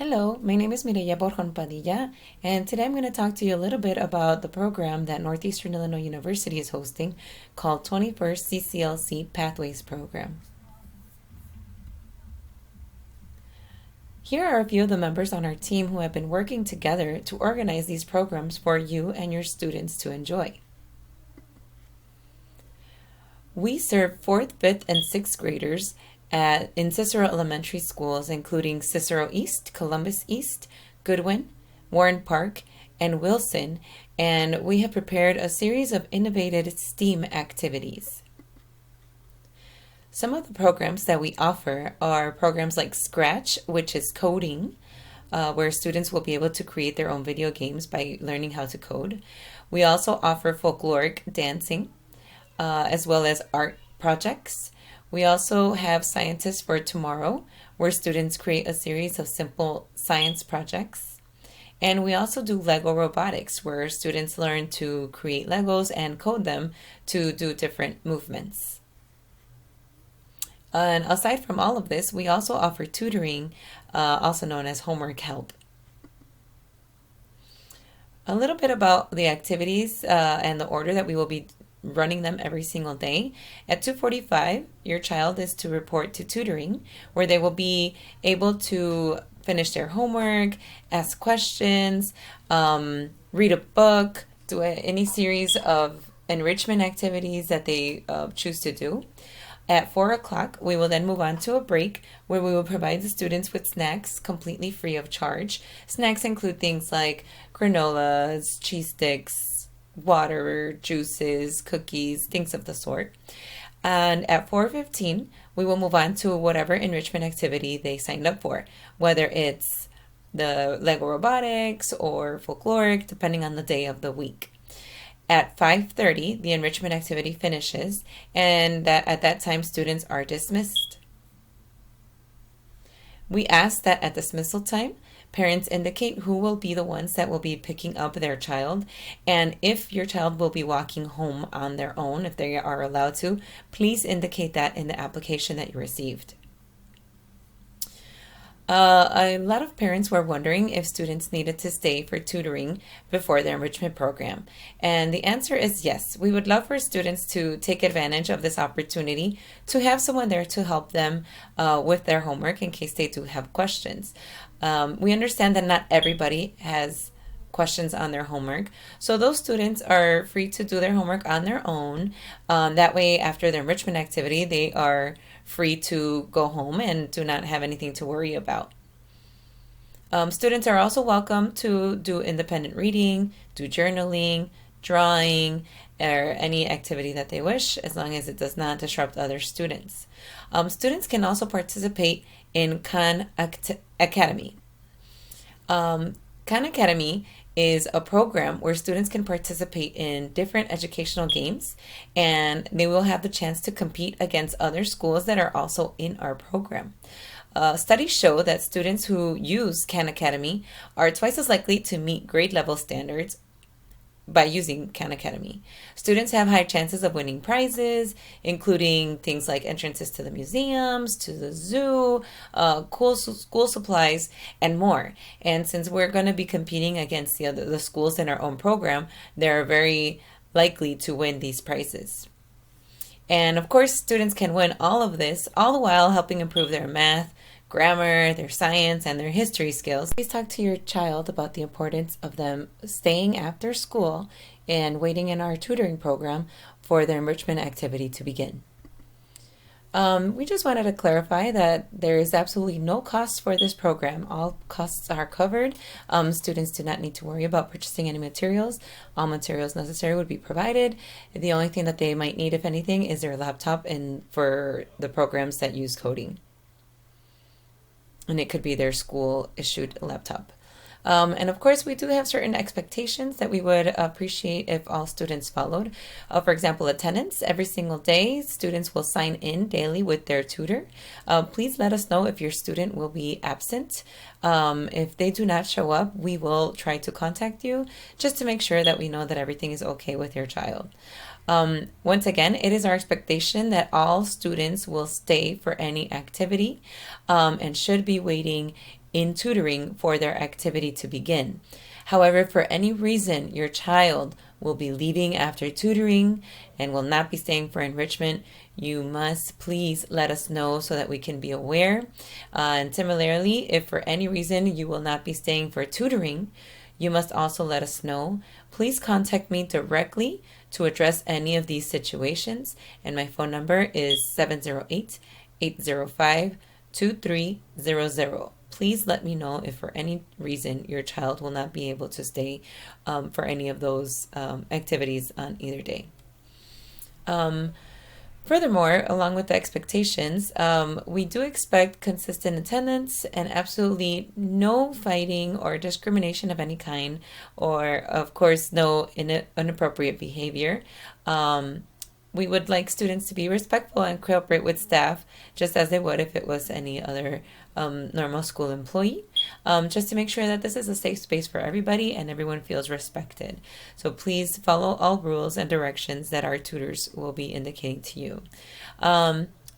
Hello, my name is Mireya Borjon Padilla, and today I'm going to talk to you a little bit about the program that Northeastern Illinois University is hosting called 21st CCLC Pathways Program. Here are a few of the members on our team who have been working together to organize these programs for you and your students to enjoy. We serve 4th, 5th, and 6th graders in Cicero Elementary Schools, including Cicero East, Columbus East, Goodwin, Warren Park, and Wilson, and we have prepared a series of innovative STEAM activities. Some of the programs that we offer are programs like Scratch, which is coding, where students will be able to create their own video games by learning how to code. We also offer folkloric dancing, as well as art projects. We also have Scientists for Tomorrow, where students create a series of simple science projects. And we also do Lego robotics, where students learn to create Legos and code them to do different movements. And aside from all of this, we also offer tutoring, also known as homework help. A little bit about the activities and the order that we will be running them every single day. At 2:45, your child is to report to tutoring, where they will be able to finish their homework, ask questions, read a book, do any series of enrichment activities that they choose to do. At 4 o'clock, we will then move on to a break where we will provide the students with snacks completely free of charge. Snacks include things like granolas, cheese sticks, water, juices, cookies, things of the sort. And at 4:15, we will move on to whatever enrichment activity they signed up for, whether it's the Lego robotics or folkloric, depending on the day of the week. At 5:30, the enrichment activity finishes, and at that time, students are dismissed. We ask that at dismissal time, parents indicate who will be the ones that will be picking up their child, and if your child will be walking home on their own, if they are allowed to, please indicate that in the application that you received. A lot of parents were wondering if students needed to stay for tutoring before their enrichment program. And the answer is yes. We would love for students to take advantage of this opportunity to have someone there to help them with their homework in case they do have questions. We understand that not everybody has questions on their homework. So those students are free to do their homework on their own. That way, after the enrichment activity, they are free to go home and do not have anything to worry about. Students are also welcome to do independent reading, do journaling, drawing, or any activity that they wish, as long as it does not disrupt other students. Students can also participate in Khan Academy. Khan Academy is a program where students can participate in different educational games, and they will have the chance to compete against other schools that are also in our program. Studies show that students who use Khan Academy are twice as likely to meet grade level standards by using Khan Academy. Students have high chances of winning prizes, including things like entrances to the museums, to the zoo, cool school supplies, and more. And since we're going to be competing against the schools in our own program, they're very likely to win these prizes. And of course, students can win all of this, all the while helping improve their math, grammar, their science, and their history skills. Please talk to your child about the importance of them staying after school and waiting in our tutoring program for their enrichment activity to begin. We just wanted to clarify that there is absolutely no cost for this program. All costs are covered. Students do not need to worry about purchasing any materials. All materials necessary would be provided. The only thing that they might need, if anything, is their laptop for the programs that use coding. And it could be their school issued laptop. And of course, we do have certain expectations that we would appreciate if all students followed. For example, attendance. Every single day, students will sign in daily with their tutor. Please let us know if your student will be absent. If they do not show up, we will try to contact you just to make sure that we know that everything is okay with your child. Once again, it is our expectation that all students will stay for any activity and should be waiting in tutoring for their activity to begin. However, if for any reason your child will be leaving after tutoring and will not be staying for enrichment, you must please let us know so that we can be aware. And similarly, if for any reason you will not be staying for tutoring, you must also let us know. Please contact me directly to address any of these situations, and my phone number is 708-805-2300. Please let me know if for any reason your child will not be able to stay for any of those activities on either day. Furthermore, along with the expectations, we do expect consistent attendance and absolutely no fighting or discrimination of any kind, or of course, no inappropriate behavior. We would like students to be respectful and cooperate with staff just as they would if it was any other normal school employee, just to make sure that this is a safe space for everybody and everyone feels respected. So please follow all rules and directions that our tutors will be indicating to you.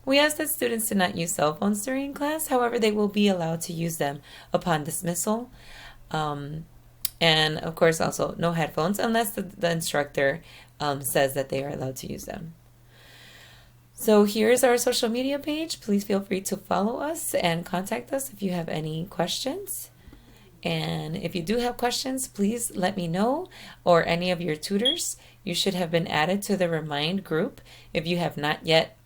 We ask that students do not use cell phones during class. However, they will be allowed to use them upon dismissal. And of course, also no headphones unless the instructor says that they are allowed to use them. So here's our social media page. Please feel free to follow us and contact us if you have any questions. And if you do have questions, please let me know, or any of your tutors. You should have been added to the Remind group. If you have not yet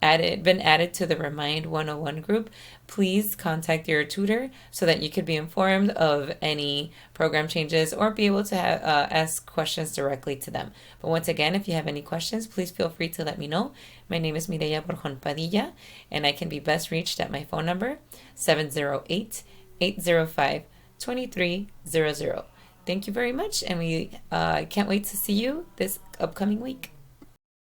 been added to the Remind 101 group, please contact your tutor so that you could be informed of any program changes or be able to ask questions directly to them. But once again, if you have any questions, please feel free to let me know. My name is Mireya Borjon Padilla, and I can be best reached at my phone number, 708-805-2300. Thank you very much, and we can't wait to see you this upcoming week.